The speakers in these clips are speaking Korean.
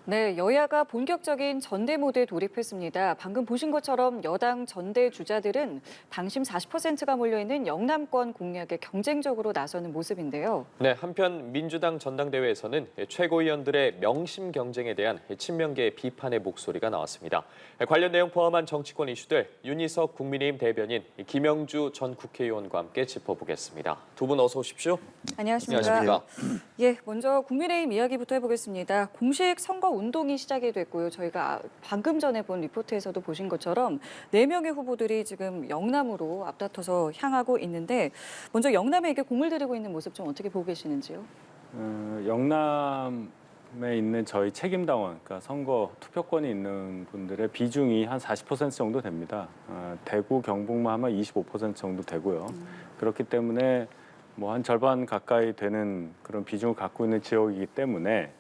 네, 여야가 본격적인 전대모드에 돌입했습니다. 방금 보신 것처럼 여당 전대 주자들은 당심 40%가 몰려있는 영남권 공략에 경쟁적으로 나서는 모습인데요. 네, 한편 민주당 전당대회에서는 최고위원들의 명심 경쟁에 대한 친명계 비판의 목소리가 나왔습니다. 관련 내용 포함한 정치권 이슈들 윤희석 국민의힘 대변인, 김영주 전 국회의원과 함께 짚어보겠습니다. 두 분 어서 오십시오. 안녕하십니까. 안녕하십니까. 예, 먼저 국민의힘 이야기부터 해보겠습니다. 공식 선거 운동이 시작이 됐고요. 저희가 방금 전에 본 리포트에서도 보신 것처럼 4명의 후보들이 지금 영남으로 앞다퉈서 향하고 있는데 먼저 영남에 이게 공을 들이고 있는 모습 좀 어떻게 보고 계시는지요? 영남에 있는 저희 책임당원, 그러니까 선거 투표권이 있는 분들의 비중이 한 40% 정도 됩니다. 대구, 경북만 하면 25% 정도 되고요. 그렇기 때문에 뭐 한 절반 가까이 되는 그런 비중을 갖고 있는 지역이기 때문에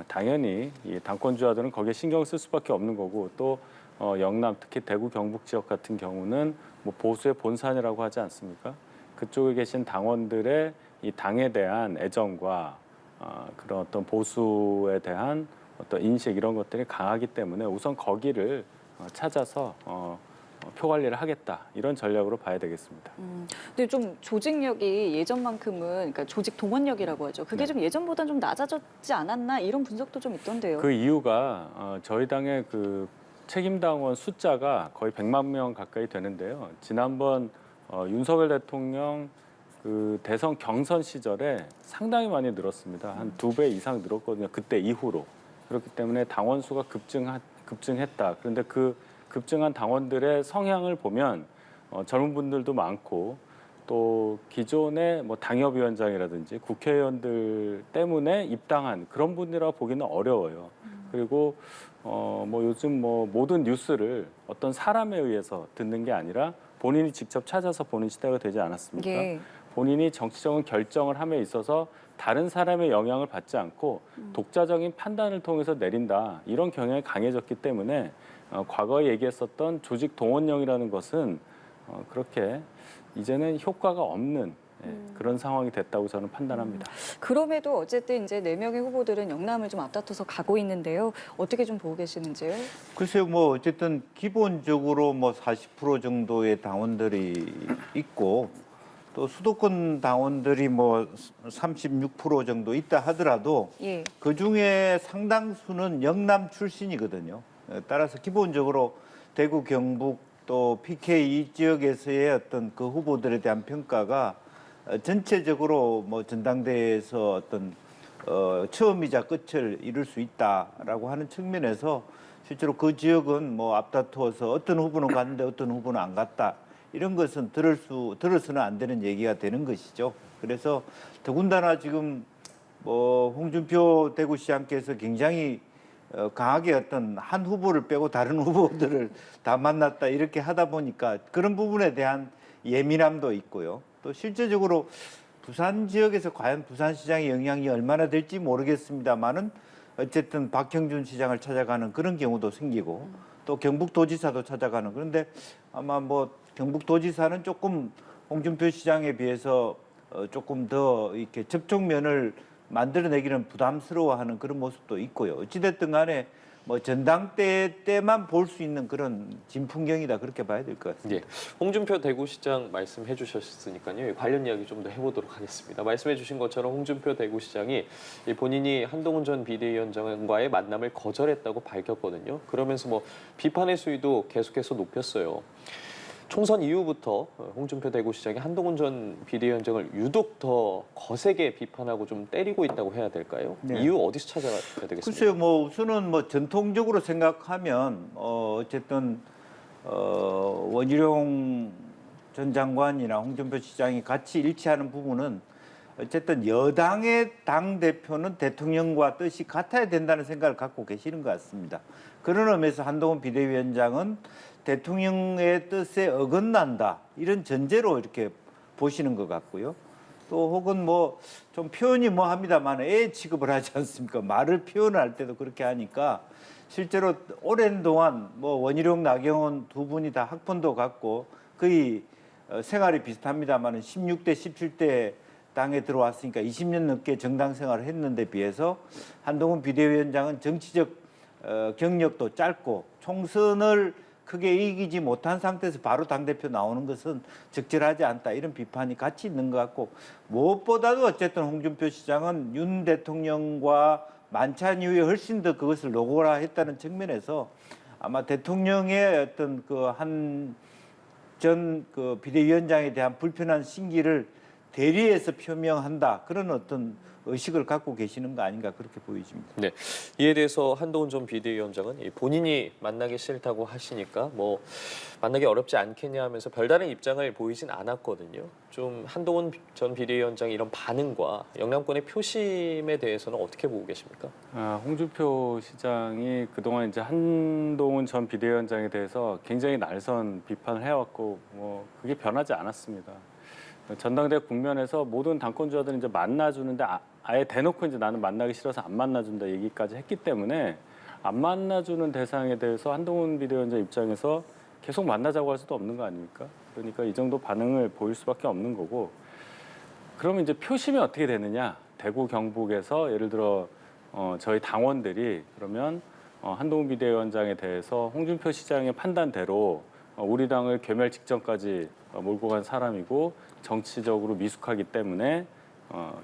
당연히 이 당권주자들은 거기에 신경 쓸 수밖에 없는 거고 또 영남, 특히 대구, 경북 지역 같은 경우는 뭐 보수의 본산이라고 하지 않습니까? 그쪽에 계신 당원들의 이 당에 대한 애정과 그런 어떤 보수에 대한 어떤 인식 이런 것들이 강하기 때문에 우선 거기를 찾아서 표 관리를 하겠다 이런 전략으로 봐야 되겠습니다. 근데 좀 조직력이 예전만큼은 그러니까 조직 동원력이라고 하죠. 그게 네. 좀 예전보다는 좀 낮아졌지 않았나 이런 분석도 좀 있던데요. 그 이유가 저희 당의 그 책임당원 숫자가 거의 100만 명 가까이 되는데요. 지난번 윤석열 대통령 그 대선 경선 시절에 상당히 많이 늘었습니다. 한 2배 이상 늘었거든요. 그때 이후로. 그렇기 때문에 당원 수가 급증했다. 그런데 그 급증한 당원들의 성향을 보면 젊은 분들도 많고 또 기존의 뭐 당협위원장이라든지 국회의원들 때문에 입당한 그런 분이라고 보기는 어려워요. 그리고 뭐 요즘 뭐 모든 뉴스를 어떤 사람에 의해서 듣는 게 아니라 본인이 직접 찾아서 보는 시대가 되지 않았습니까? 예. 본인이 정치적인 결정을 함에 있어서 다른 사람의 영향을 받지 않고 독자적인 판단을 통해서 내린다. 이런 경향이 강해졌기 때문에 과거에 얘기했었던 조직 동원령이라는 것은 그렇게 이제는 효과가 없는 그런 상황이 됐다고 저는 판단합니다. 그럼에도 어쨌든 이제 4명의 후보들은 영남을 좀 앞다퉈서 가고 있는데요. 어떻게 좀 보고 계시는지요? 글쎄요, 뭐 어쨌든 기본적으로 뭐 40% 정도의 당원들이 있고 또 수도권 당원들이 뭐 36% 정도 있다 하더라도 예. 그 중에 상당수는 영남 출신이거든요. 따라서 기본적으로 대구, 경북 또 PK 이 지역에서의 어떤 그 후보들에 대한 평가가 전체적으로 뭐 전당대회에서 어떤 처음이자 끝을 이룰 수 있다라고 하는 측면에서 실제로 그 지역은 뭐 앞다투어서 어떤 후보는 갔는데 어떤 후보는 안 갔다. 이런 것은 들어서는 안 되는 얘기가 되는 것이죠. 그래서 더군다나 지금 뭐 홍준표 대구시장께서 굉장히 강하게 어떤 한 후보를 빼고 다른 후보들을 다 만났다 이렇게 하다 보니까 그런 부분에 대한 예민함도 있고요. 또 실제적으로 부산 지역에서 과연 부산시장의 영향이 얼마나 될지 모르겠습니다만은 어쨌든 박형준 시장을 찾아가는 그런 경우도 생기고 또 경북도지사도 찾아가는 그런데 아마 뭐 경북도지사는 조금 홍준표 시장에 비해서 조금 더 이렇게 접촉면을 만들어내기는 부담스러워하는 그런 모습도 있고요. 어찌됐든 간에 뭐 전당대 때만 볼 수 있는 그런 진풍경이다 그렇게 봐야 될 것 같습니다. 예, 홍준표 대구시장 말씀해 주셨으니까요. 관련 이야기 좀 더 해보도록 하겠습니다. 말씀해 주신 것처럼 홍준표 대구시장이 본인이 한동훈 전 비대위원장과의 만남을 거절했다고 밝혔거든요. 그러면서 뭐 비판의 수위도 계속해서 높였어요. 총선 이후부터 홍준표 대구시장이 한동훈 전 비대위원장을 유독 더 거세게 비판하고 좀 때리고 있다고 해야 될까요? 네. 이유 어디서 찾아야 되겠습니까? 글쎄요, 뭐 우선은 뭐 전통적으로 생각하면 어쨌든 원희룡 전 장관이나 홍준표 시장이 같이 일치하는 부분은 어쨌든 여당의 당 대표는 대통령과 뜻이 같아야 된다는 생각을 갖고 계시는 것 같습니다. 그런 의미에서 한동훈 비대위원장은 대통령의 뜻에 어긋난다 이런 전제로 이렇게 보시는 것 같고요. 또 혹은 뭐 좀 표현이 뭐 합니다만 애 취급을 하지 않습니까? 말을 표현할 때도 그렇게 하니까 실제로 오랜 동안 뭐 원희룡, 나경원 두 분이 다 학번도 같고 거의 생활이 비슷합니다만 16대, 17대 당에 들어왔으니까 20년 넘게 정당 생활을 했는데 비해서 한동훈 비대위원장은 정치적 경력도 짧고 총선을 크게 이기지 못한 상태에서 바로 당대표 나오는 것은 적절하지 않다. 이런 비판이 같이 있는 것 같고 무엇보다도 어쨌든 홍준표 시장은 윤 대통령과 만찬 이후에 훨씬 더 그것을 노골화했다는 측면에서 아마 대통령의 어떤 그 한 전 그 비대위원장에 대한 불편한 심기를 대리해서 표명한다. 그런 어떤 의식을 갖고 계시는 거 아닌가 그렇게 보여집니다. 네, 이에 대해서 한동훈 전 비대위원장은 본인이 만나기 싫다고 하시니까 뭐 만나기 어렵지 않겠냐 하면서 별다른 입장을 보이진 않았거든요. 좀 한동훈 전 비대위원장의 이런 반응과 영남권의 표심에 대해서는 어떻게 보고 계십니까? 홍준표 시장이 그동안 이제 한동훈 전 비대위원장에 대해서 굉장히 날선 비판을 해왔고 뭐 그게 변하지 않았습니다. 전당대회 국면에서 모든 당권주자들은 이제 만나주는데 아예 대놓고 이제 나는 만나기 싫어서 안 만나준다 얘기까지 했기 때문에 안 만나주는 대상에 대해서 한동훈 비대위원장 입장에서 계속 만나자고 할 수도 없는 거 아닙니까? 그러니까 이 정도 반응을 보일 수밖에 없는 거고 그러면 이제 표심이 어떻게 되느냐? 대구 경북에서 예를 들어 저희 당원들이 그러면 한동훈 비대위원장에 대해서 홍준표 시장의 판단대로 우리 당을 괴멸 직전까지 몰고 간 사람이고 정치적으로 미숙하기 때문에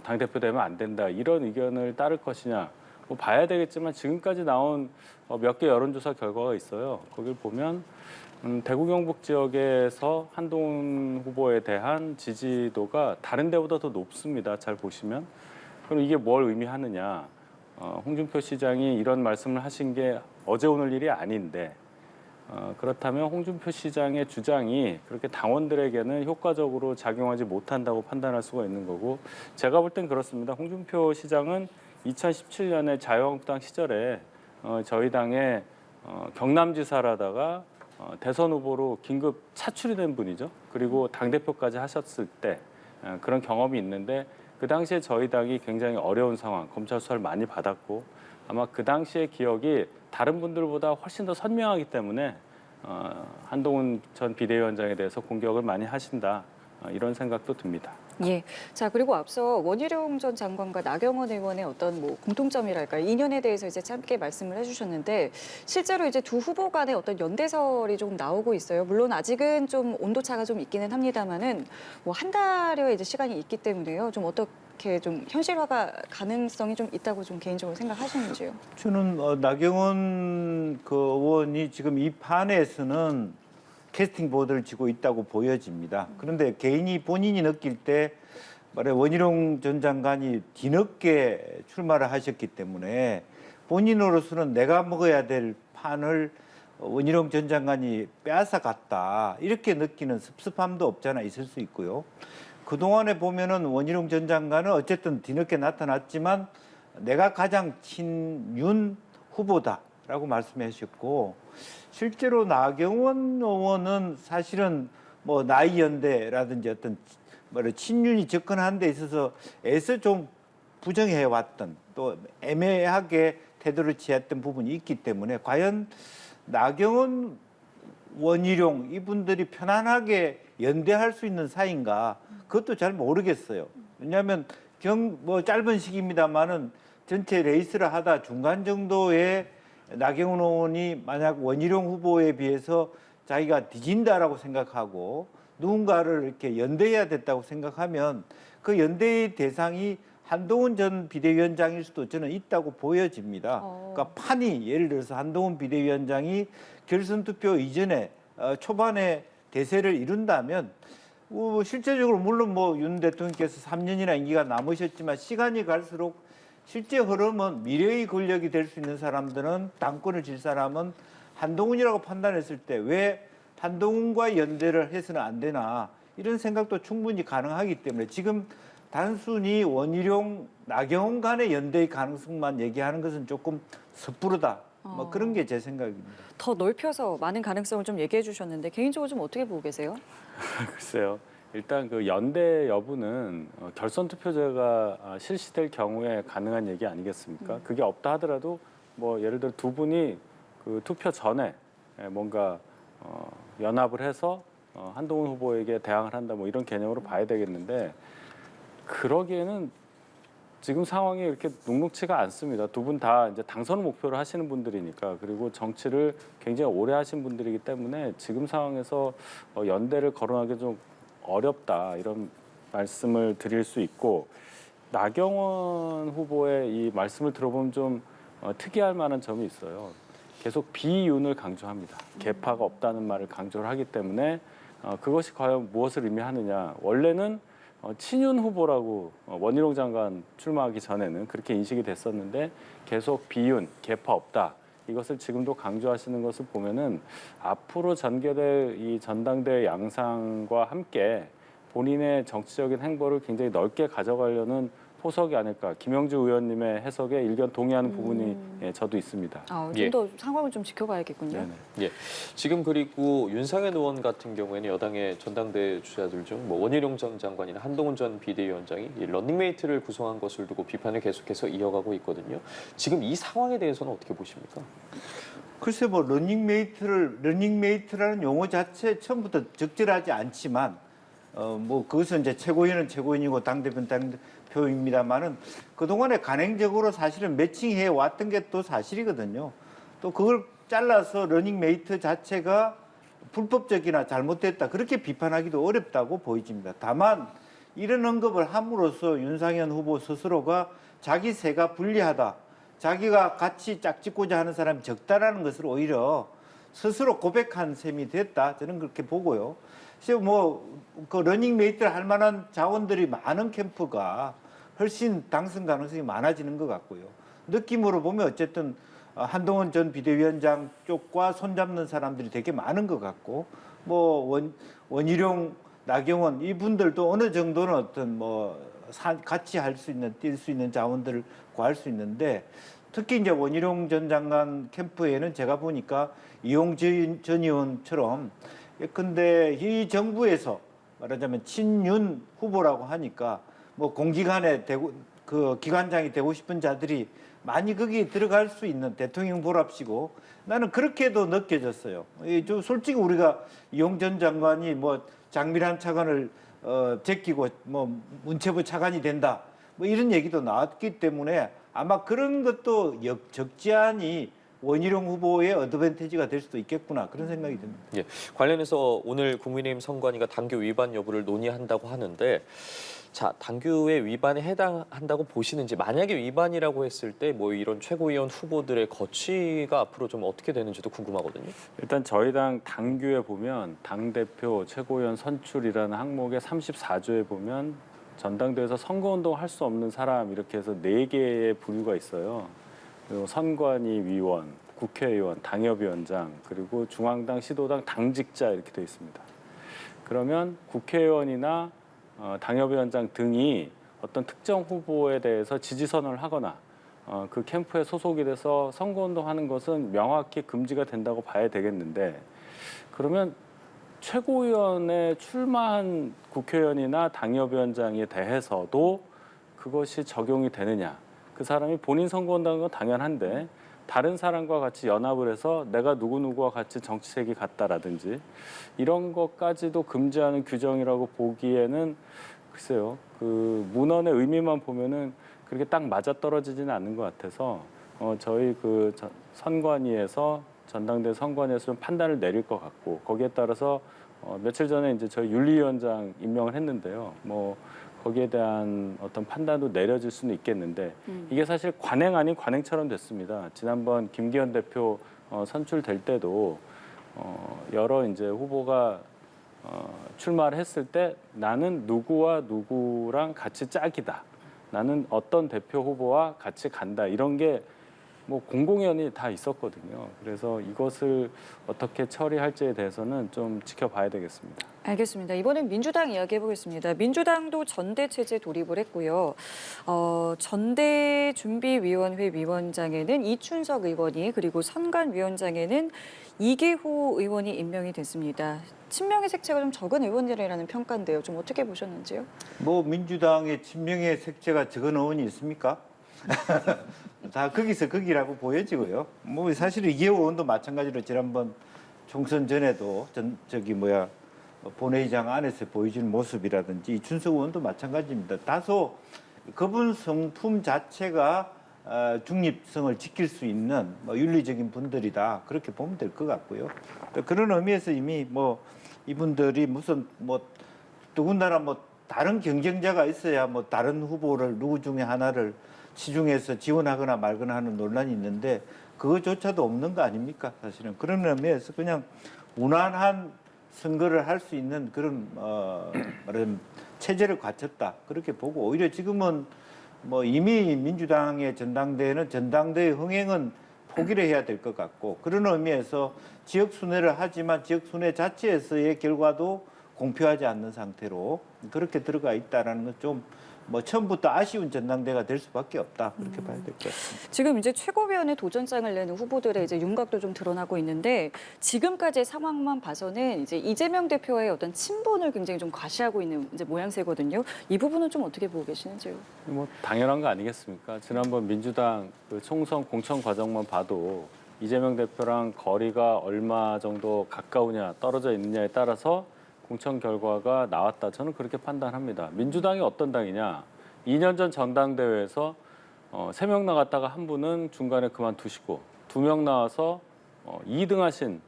당대표 되면 안 된다 이런 의견을 따를 것이냐 뭐 봐야 되겠지만 지금까지 나온 몇 개 여론조사 결과가 있어요. 거길 보면 대구 경북 지역에서 한동훈 후보에 대한 지지도가 다른 데보다 더 높습니다. 잘 보시면. 그럼 이게 뭘 의미하느냐. 홍준표 시장이 이런 말씀을 하신 게 어제 오늘 일이 아닌데 그렇다면 홍준표 시장의 주장이 그렇게 당원들에게는 효과적으로 작용하지 못한다고 판단할 수가 있는 거고 제가 볼 땐 그렇습니다. 홍준표 시장은 2017년에 자유한국당 시절에 저희 당의 경남지사라다가 대선 후보로 긴급 차출이 된 분이죠. 그리고 당대표까지 하셨을 때 그런 경험이 있는데 그 당시에 저희 당이 굉장히 어려운 상황, 검찰 수사를 많이 받았고 아마 그 당시의 기억이 다른 분들보다 훨씬 더 선명하기 때문에 한동훈 전 비대위원장에 대해서 공격을 많이 하신다 이런 생각도 듭니다. 예. 자, 그리고 앞서 원희룡 전 장관과 나경원 의원의 어떤 뭐 공통점이랄까 인연에 대해서 이제 짧게 말씀을 해주셨는데 실제로 이제 두 후보 간의 어떤 연대설이 좀 나오고 있어요. 물론 아직은 좀 온도차가 좀 있기는 합니다만은 뭐 한 달여 이제 시간이 있기 때문에요. 좀 어떻게 좀 현실화가 가능성이 좀 있다고 좀 개인적으로 생각하시는지요? 저는 나경원 그 의원이 지금 이 판에서는 캐스팅 보드를 쥐고 있다고 보여집니다. 그런데 개인이 본인이 느낄 때 말해 원희룡 전 장관이 뒤늦게 출마를 하셨기 때문에 본인으로서는 내가 먹어야 될 판을 원희룡 전 장관이 빼앗아갔다 이렇게 느끼는 섭섭함도 없잖아 있을 수 있고요. 그동안에 보면은 원희룡 전 장관은 어쨌든 뒤늦게 나타났지만 내가 가장 친윤 후보다라고 말씀해 주셨고 실제로 나경원 의원은 사실은 뭐 나이 연대라든지 어떤 친윤이 접근하는 데 있어서 애써 좀 부정해 왔던 또 애매하게 태도를 취했던 부분이 있기 때문에 과연 나경원 원희룡 이분들이 편안하게 연대할 수 있는 사이인가 그것도 잘 모르겠어요. 왜냐하면 뭐 짧은 시기입니다만은 전체 레이스를 하다 중간 정도의 나경원 의원이 만약 원희룡 후보에 비해서 자기가 뒤진다라고 생각하고 누군가를 이렇게 연대해야 됐다고 생각하면 그 연대의 대상이 한동훈 전 비대위원장일 수도 저는 있다고 보여집니다. 그러니까 판이 예를 들어서 한동훈 비대위원장이 결선 투표 이전에 초반에 대세를 이룬다면 실제적으로 물론 뭐 윤 대통령께서 3년이나 임기가 남으셨지만 시간이 갈수록 실제 흐름은 미래의 권력이 될 수 있는 사람들은 당권을 질 사람은 한동훈이라고 판단했을 때 왜 한동훈과 연대를 해서는 안 되나 이런 생각도 충분히 가능하기 때문에 지금 단순히 원희룡, 나경원 간의 연대의 가능성만 얘기하는 것은 조금 섣부르다. 뭐 그런 게 제 생각입니다. 더 넓혀서 많은 가능성을 좀 얘기해 주셨는데 개인적으로 좀 어떻게 보고 계세요? 글쎄요. 일단 그 연대 여부는 결선 투표제가 실시될 경우에 가능한 얘기 아니겠습니까? 그게 없다 하더라도 뭐 예를 들어 두 분이 그 투표 전에 뭔가 연합을 해서 한동훈 후보에게 대항을 한다 뭐 이런 개념으로 봐야 되겠는데 그러기에는 지금 상황이 이렇게 녹록치가 않습니다. 두 분 다 이제 당선을 목표로 하시는 분들이니까 그리고 정치를 굉장히 오래 하신 분들이기 때문에 지금 상황에서 연대를 거론하기 좀 어렵다 이런 말씀을 드릴 수 있고 나경원 후보의 이 말씀을 들어보면 좀 특이할 만한 점이 있어요. 계속 비윤을 강조합니다. 개파가 없다는 말을 강조를 하기 때문에 그것이 과연 무엇을 의미하느냐. 원래는 친윤 후보라고 원희룡 장관 출마하기 전에는 그렇게 인식이 됐었는데 계속 비윤, 개파 없다. 이것을 지금도 강조하시는 것을 보면은 앞으로 전개될 이 전당대 양상과 함께 본인의 정치적인 행보를 굉장히 넓게 가져가려는 포석이 아닐까. 김영주 의원님의 해석에 일견 동의하는 부분이 저도 있습니다. 예. 좀 더 상황을 좀 지켜봐야겠군요. 네네. 예. 지금 그리고 윤상현 의원 같은 경우에는 여당의 전당대 주자들 중 뭐 원희룡 전 장관이나 한동훈 전 비대위원장이 이 런닝메이트를 구성한 것을 두고 비판을 계속해서 이어가고 있거든요. 지금 이 상황에 대해서는 어떻게 보십니까? 글쎄 뭐 러닝메이트라는 용어 자체 처음부터 적절하지 않지만 뭐 그것은 이제 최고위원은 최고위원이고 당대표는 당대표입니다만은 그동안에 간행적으로 사실은 매칭해 왔던 게 또 사실이거든요. 또 그걸 잘라서 러닝메이트 자체가 불법적이나 잘못됐다 그렇게 비판하기도 어렵다고 보여집니다. 다만 이런 언급을 함으로써 윤상현 후보 스스로가 자기 세가 불리하다. 자기가 같이 짝짓고자 하는 사람이 적다라는 것을 오히려 스스로 고백한 셈이 됐다. 저는 그렇게 보고요. 그래서 그 러닝메이트를 할 만한 자원들이 많은 캠프가 훨씬 당선 가능성이 많아지는 것 같고요. 느낌으로 보면 어쨌든 한동훈 전 비대위원장 쪽과 손잡는 사람들이 되게 많은 것 같고 원희룡, 나경원 이분들도 어느 정도는 어떤 같이 할 수 있는 뛸 수 있는 자원들을 구할 수 있는데 특히 이제 원희룡 전 장관 캠프에는 제가 보니까 이용진 전 의원처럼 예컨대 이 정부에서 말하자면 친윤 후보라고 하니까 공기관에 그 기관장이 되고 싶은 자들이 많이 거기에 들어갈 수 있는 대통령 보랍시고 나는 그렇게도 느껴졌어요. 좀 솔직히 우리가 이용 전 장관이 장미란 차관을 제끼고 문체부 차관이 된다 이런 얘기도 나왔기 때문에 아마 그런 것도 적지 않이 원희룡 후보의 어드밴티지가 될 수도 있겠구나 그런 생각이 듭니다. 예. 관련해서 오늘 국민의힘 선관위가 당규 위반 여부를 논의한다고 하는데 자, 당규의 위반에 해당한다고 보시는지 만약에 위반이라고 했을 때 이런 최고위원 후보들의 거취가 앞으로 좀 어떻게 되는지도 궁금하거든요. 일단 저희 당 당규에 보면 당대표 최고위원 선출이라는 항목의 34조에 보면 전당대회에서 선거운동 할 수 없는 사람 이렇게 해서 4개의 부류가 있어요. 그리고 선관위 위원, 국회의원, 당협위원장, 그리고 중앙당, 시도당 당직자 이렇게 되어 있습니다. 그러면 국회의원이나 당협위원장 등이 어떤 특정 후보에 대해서 지지선언을 하거나 그 캠프에 소속이 돼서 선거운동하는 것은 명확히 금지가 된다고 봐야 되겠는데 그러면 최고위원에 출마한 국회의원이나 당협위원장에 대해서도 그것이 적용이 되느냐. 그 사람이 본인 선거운동한 건 당연한데 다른 사람과 같이 연합을 해서 내가 누구누구와 같이 정치색이 같다라든지 이런 것까지도 금지하는 규정이라고 보기에는 글쎄요. 그 문헌의 의미만 보면은 그렇게 딱 맞아떨어지지는 않는 것 같아서 저희 그 선관위에서 전당대 선관위에서 좀 판단을 내릴 것 같고 거기에 따라서 며칠 전에 이제 저희 윤리위원장 임명을 했는데요. 거기에 대한 어떤 판단도 내려질 수는 있겠는데 이게 사실 관행 아닌 관행처럼 됐습니다. 지난번 김기현 대표 선출될 때도 여러 이제 후보가 출마를 했을 때 나는 누구와 누구랑 같이 짝이다. 나는 어떤 대표 후보와 같이 간다. 이런 게 공공연히 다 있었거든요. 그래서 이것을 어떻게 처리할지에 대해서는 좀 지켜봐야 되겠습니다. 알겠습니다. 이번엔 민주당 이야기해 보겠습니다. 민주당도 전대 체제 돌입을 했고요. 전대준비위원회 위원장에는 이춘석 의원이 그리고 선관위원장에는 이계호 의원이 임명이 됐습니다. 친명의 색채가 좀 적은 의원들이라는 평가인데요. 좀 어떻게 보셨는지요? 민주당의 친명의 색채가 적은 의원이 있습니까? 다 거기서 거기라고 보여지고요. 사실 이계호 의원도 마찬가지로 지난번 총선 전에도 본회의장 안에서 보여준 모습이라든지 이춘석 의원도 마찬가지입니다. 다소 그분 성품 자체가 중립성을 지킬 수 있는 뭐 윤리적인 분들이다 그렇게 보면 될 것 같고요. 또 그런 의미에서 이미 뭐 이분들이 무슨 뭐 더군다나 뭐 다른 경쟁자가 있어야 뭐 다른 후보를 누구 중에 하나를 시중에서 지원하거나 말거나 하는 논란이 있는데 그거조차도 없는 거 아닙니까? 사실은 그런 의미에서 그냥 무난한 선거를 할 수 있는 그런 말하자면 체제를 갖췄다 그렇게 보고 오히려 지금은 뭐 이미 민주당의 전당대회는 전당대회 흥행은 포기를 해야 될 것 같고 그런 의미에서 지역 순회를 하지만 지역 순회 자체에서의 결과도 공표하지 않는 상태로 그렇게 들어가 있다라는 건 좀 뭐 처음부터 아쉬운 전당대회가 될 수밖에 없다 그렇게 봐야 될 것 같습니다. 지금 이제 최고위원회 도전장을 내는 후보들의 이제 윤곽도 좀 드러나고 있는데 지금까지의 상황만 봐서는 이제 이재명 대표의 어떤 친분을 굉장히 좀 과시하고 있는 이제 모양새거든요. 이 부분은 좀 어떻게 보고 계시는지요? 뭐 당연한 거 아니겠습니까? 지난번 민주당 그 총선 공천 과정만 봐도 이재명 대표랑 거리가 얼마 정도 가까우냐 떨어져 있느냐에 따라서 공천 결과가 나왔다. 저는 그렇게 판단합니다. 민주당이 어떤 당이냐? 2년 전 전당대회에서 3명 나갔다가 한 분은 중간에 그만두시고 2명 나와서 2등 하신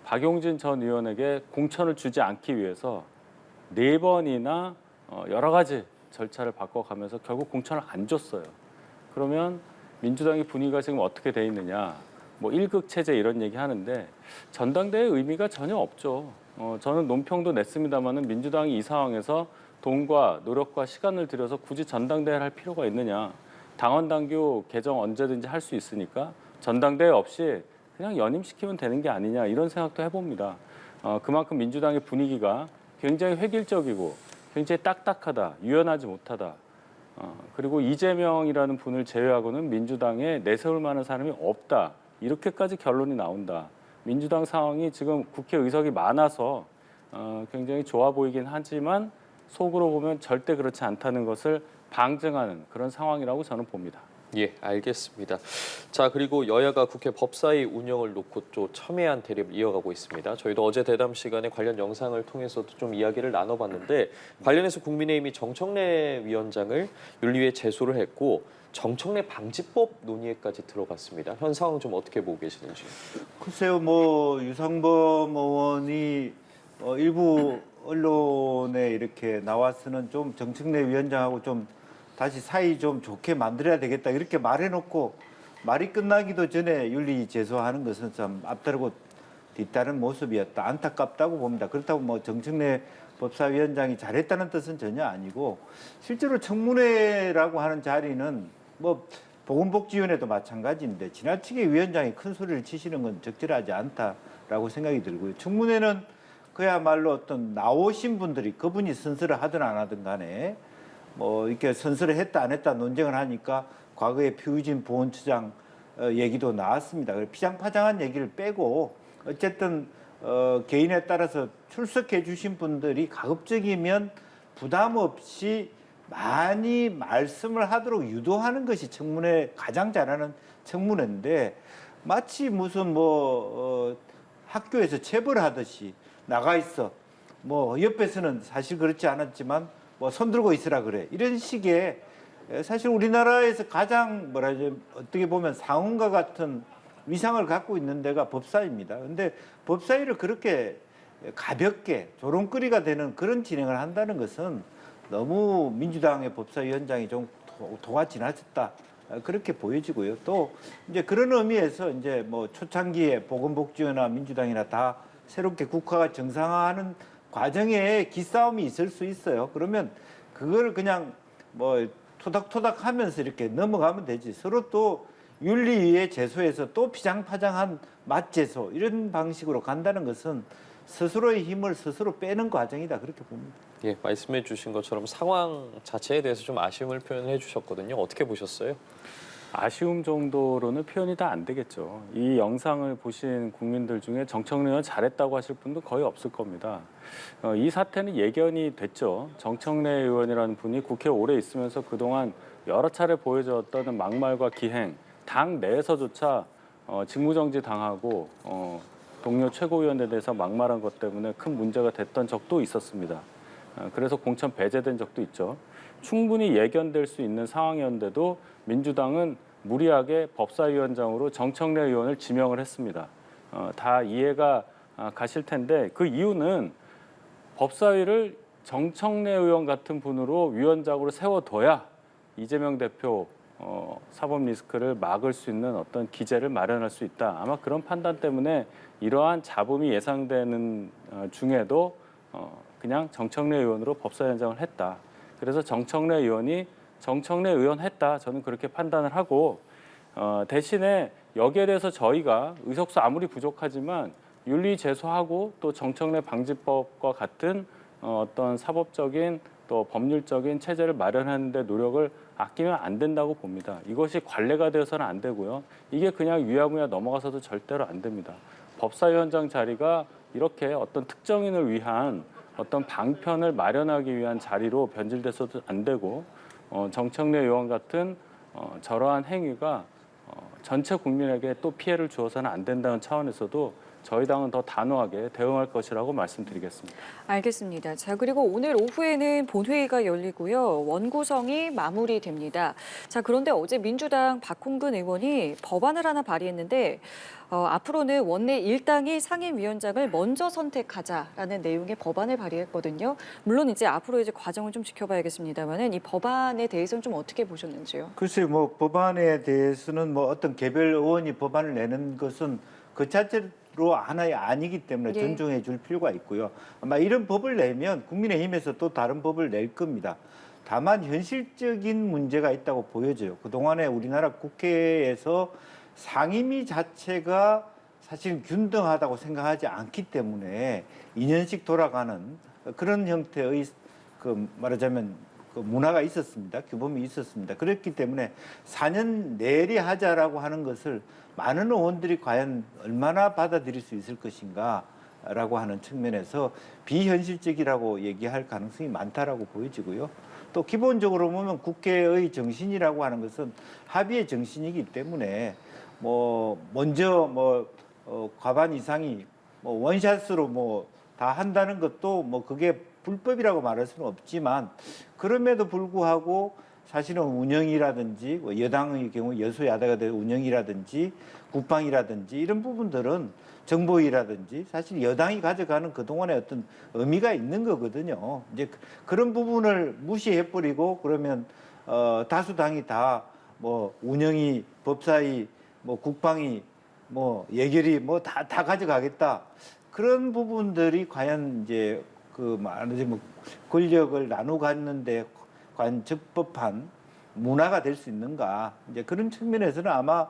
박용진 전 의원에게 공천을 주지 않기 위해서 4번이나 여러 가지 절차를 바꿔가면서 결국 공천을 안 줬어요. 그러면 민주당의 분위기가 지금 어떻게 돼 있느냐? 뭐 1극 체제 이런 얘기 하는데 전당대회 의미가 전혀 없죠. 저는 논평도 냈습니다마는 민주당이 이 상황에서 돈과 노력과 시간을 들여서 굳이 전당대회를 할 필요가 있느냐. 당원 당규 개정 언제든지 할 수 있으니까 전당대회 없이 그냥 연임시키면 되는 게 아니냐 이런 생각도 해봅니다. 그만큼 민주당의 분위기가 굉장히 획일적이고 굉장히 딱딱하다, 유연하지 못하다. 그리고 이재명이라는 분을 제외하고는 민주당에 내세울 만한 사람이 없다. 이렇게까지 결론이 나온다. 민주당 상황이 지금 국회 의석이 많아서 굉장히 좋아 보이긴 하지만 속으로 보면 절대 그렇지 않다는 것을 방증하는 그런 상황이라고 저는 봅니다. 예, 알겠습니다. 자, 그리고 여야가 국회 법사위 운영을 놓고 또 첨예한 대립을 이어가고 있습니다. 저희도 어제 대담 시간에 관련 영상을 통해서도 좀 이야기를 나눠봤는데 관련해서 국민의힘이 정청래 위원장을 윤리위에 제소를 했고 정청래 방지법 논의에까지 들어갔습니다. 현 상황 좀 어떻게 보고 계시는지? 글쎄요, 뭐 유상범 의원이 일부 언론에 이렇게 나와서는 좀 정청래 위원장하고 좀 다시 사이 좀 좋게 만들어야 되겠다 이렇게 말해놓고 말이 끝나기도 전에 윤리 제소하는 것은 참 앞다르고 뒤따른 모습이었다. 안타깝다고 봅니다. 그렇다고 뭐 정청래 법사위원장이 잘했다는 뜻은 전혀 아니고 실제로 청문회라고 하는 자리는 뭐 보건복지위원회도 마찬가지인데 지나치게 위원장이 큰 소리를 치시는 건 적절하지 않다라고 생각이 들고요. 청문회는 그야말로 어떤 나오신 분들이 그분이 선서를 하든 안 하든 간에 뭐 이렇게 선서를 했다 안 했다 논쟁을 하니까 과거에 표유진 보훈처장 얘기도 나왔습니다. 피장파장한 얘기를 빼고 어쨌든 개인에 따라서 출석해 주신 분들이 가급적이면 부담 없이 많이 말씀을 하도록 유도하는 것이 청문회 가장 잘하는 청문회인데 마치 무슨 학교에서 체벌하듯이 나가 있어. 뭐 옆에서는 사실 그렇지 않았지만 뭐 손 들고 있으라 그래. 이런 식의 사실 우리나라에서 가장 어떻게 보면 상원과 같은 위상을 갖고 있는 데가 법사위입니다. 근데 법사위를 그렇게 가볍게 조롱거리가 되는 그런 진행을 한다는 것은 너무 민주당의 법사위원장이 좀 도가 지나쳤다. 그렇게 보여지고요. 또 이제 그런 의미에서 이제 뭐 초창기에 보건복지위나 민주당이나 다 새롭게 국가가 정상화하는 과정에 기싸움이 있을 수 있어요. 그러면 그걸 그냥 뭐 토닥토닥 하면서 이렇게 넘어가면 되지. 서로 또 윤리위에 제소해서 또 피장파장한 맞제소 이런 방식으로 간다는 것은 스스로의 힘을 스스로 빼는 과정이다. 그렇게 봅니다. 예, 말씀해 주신 것처럼 상황 자체에 대해서 좀 아쉬움을 표현해 주셨거든요. 어떻게 보셨어요? 아쉬움 정도로는 표현이 다 안 되겠죠. 이 영상을 보신 국민들 중에 정청래 의원 잘했다고 하실 분도 거의 없을 겁니다. 이 사태는 예견이 됐죠. 정청래 의원이라는 분이 국회에 오래 있으면서 그동안 여러 차례 보여줬던 막말과 기행, 당 내에서조차 직무정지 당하고 동료 최고위원에 대해서 막말한 것 때문에 큰 문제가 됐던 적도 있었습니다. 그래서 공천 배제된 적도 있죠. 충분히 예견될 수 있는 상황이었는데도 민주당은 무리하게 법사위원장으로 정청래 의원을 지명을 했습니다. 다 이해가 가실 텐데 그 이유는 법사위를 정청래 의원 같은 분으로 위원장으로 세워둬야 이재명 대표 사법 리스크를 막을 수 있는 어떤 기제를 마련할 수 있다. 아마 그런 판단 때문에 이러한 잡음이 예상되는 중에도 그냥 정청래 의원으로 법사위원장을 했다. 그래서 정청래 의원이 정청래 의원 했다. 저는 그렇게 판단을 하고 대신에 여기에 대해서 저희가 의석수 아무리 부족하지만 윤리 제소하고 또 정청래 방지법과 같은 어떤 사법적인 또 법률적인 체제를 마련하는 데 노력을 아끼면 안 된다고 봅니다. 이것이 관례가 되어서는 안 되고요. 이게 그냥 유야무야 넘어가서도 절대로 안 됩니다. 법사위원장 자리가 이렇게 어떤 특정인을 위한 어떤 방편을 마련하기 위한 자리로 변질돼서도 안 되고 정청래 의원 같은 저러한 행위가 전체 국민에게 또 피해를 주어서는 안 된다는 차원에서도 저희 당은 더 단호하게 대응할 것이라고 말씀드리겠습니다. 알겠습니다. 자, 그리고 오늘 오후에는 본회의가 열리고요. 원구성이 마무리됩니다. 자, 그런데 어제 민주당 박홍근 의원이 법안을 하나 발의했는데 앞으로는 원내 일당이 상임위원장을 먼저 선택하자라는 내용의 법안을 발의했거든요. 물론 이제 앞으로 이제 과정을 좀 지켜봐야겠습니다만은 이 법안에 대해서는 좀 어떻게 보셨는지요? 글쎄 뭐 법안에 대해서는 뭐 어떤 개별 의원이 법안을 내는 것은 그 자체로 하나의 아니기 때문에 예. 존중해 줄 필요가 있고요. 아마 이런 법을 내면 국민의힘에서 또 다른 법을 낼 겁니다. 다만 현실적인 문제가 있다고 보여져요. 그동안에 우리나라 국회에서 상임위 자체가 사실 균등하다고 생각하지 않기 때문에 2년씩 돌아가는 그런 형태의 그 말하자면 그 문화가 있었습니다. 규범이 있었습니다. 그렇기 때문에 4년 내리 하자라고 하는 것을 많은 의원들이 과연 얼마나 받아들일 수 있을 것인가라고 하는 측면에서 비현실적이라고 얘기할 가능성이 많다라고 보여지고요. 또 기본적으로 보면 국회의 정신이라고 하는 것은 합의의 정신이기 때문에 뭐 먼저 과반 이상이 뭐 원샷으로 뭐 다 한다는 것도 뭐 그게 불법이라고 말할 수는 없지만 그럼에도 불구하고 사실은 운영이라든지 뭐 여당의 경우 여소야대가 된 운영이라든지 국방이라든지 이런 부분들은 정보위라든지 사실 여당이 가져가는 그동안의 어떤 의미가 있는 거거든요. 이제 그런 부분을 무시해버리고 그러면 다수당이 다 뭐 운영이 법사위 뭐 국방이 뭐 예결위 뭐 다 가져가겠다. 그런 부분들이 과연 이제 그 말하자면 권력을 나누고 갔는데 과연 적법한 문화가 될 수 있는가? 이제 그런 측면에서는 아마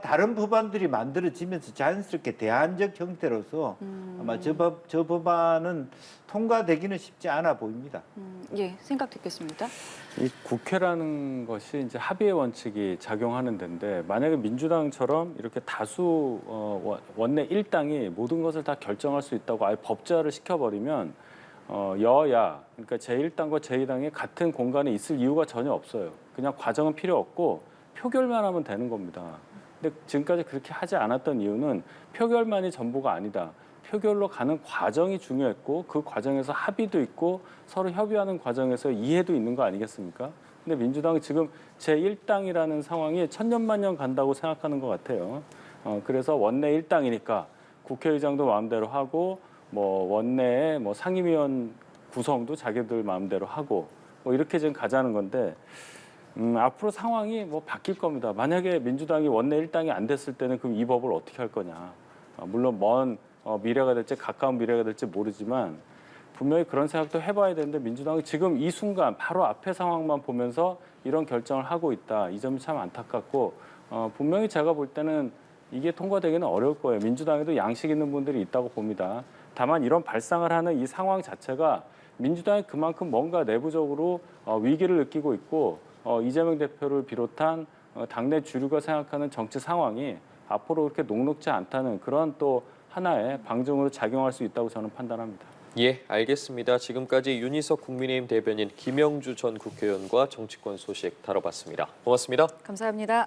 다른 법안들이 만들어지면서 자연스럽게 대안적 형태로서 아마 저 법안은 통과되기는 쉽지 않아 보입니다. 예, 생각 듣겠습니다. 이 국회라는 것이 이제 합의의 원칙이 작용하는 데인데 만약에 민주당처럼 이렇게 다수 원내 일당이 모든 것을 다 결정할 수 있다고 아예 법제화를 시켜버리면 여야 그러니까 제1당과 제2당이 같은 공간에 있을 이유가 전혀 없어요. 그냥 과정은 필요 없고 표결만 하면 되는 겁니다. 근데 지금까지 그렇게 하지 않았던 이유는 표결만이 전부가 아니다. 표결로 가는 과정이 중요했고 그 과정에서 합의도 있고 서로 협의하는 과정에서 이해도 있는 거 아니겠습니까? 근데 민주당은 지금 제1당이라는 상황이 천년만년 간다고 생각하는 것 같아요. 그래서 원내 1당이니까 국회의장도 마음대로 하고 뭐 원내에 뭐 상임위원 구성도 자기들 마음대로 하고 뭐 이렇게 지금 가자는 건데 앞으로 상황이 뭐 바뀔 겁니다. 만약에 민주당이 원내 1당이 안 됐을 때는 그럼 이 법을 어떻게 할 거냐. 물론 먼 미래가 될지 가까운 미래가 될지 모르지만 분명히 그런 생각도 해봐야 되는데 민주당이 지금 이 순간 바로 앞의 상황만 보면서 이런 결정을 하고 있다. 이 점이 참 안타깝고 분명히 제가 볼 때는 이게 통과되기는 어려울 거예요. 민주당에도 양식 있는 분들이 있다고 봅니다. 다만 이런 발상을 하는 이 상황 자체가 민주당이 그만큼 뭔가 내부적으로 위기를 느끼고 있고 이재명 대표를 비롯한 당내 주류가 생각하는 정치 상황이 앞으로 그렇게 녹록지 않다는 그런 또 하나의 방증으로 작용할 수 있다고 저는 판단합니다. 예, 알겠습니다. 지금까지 윤희석 국민의힘 대변인 김영주 전 국회의원과 정치권 소식 다뤄봤습니다. 고맙습니다. 감사합니다.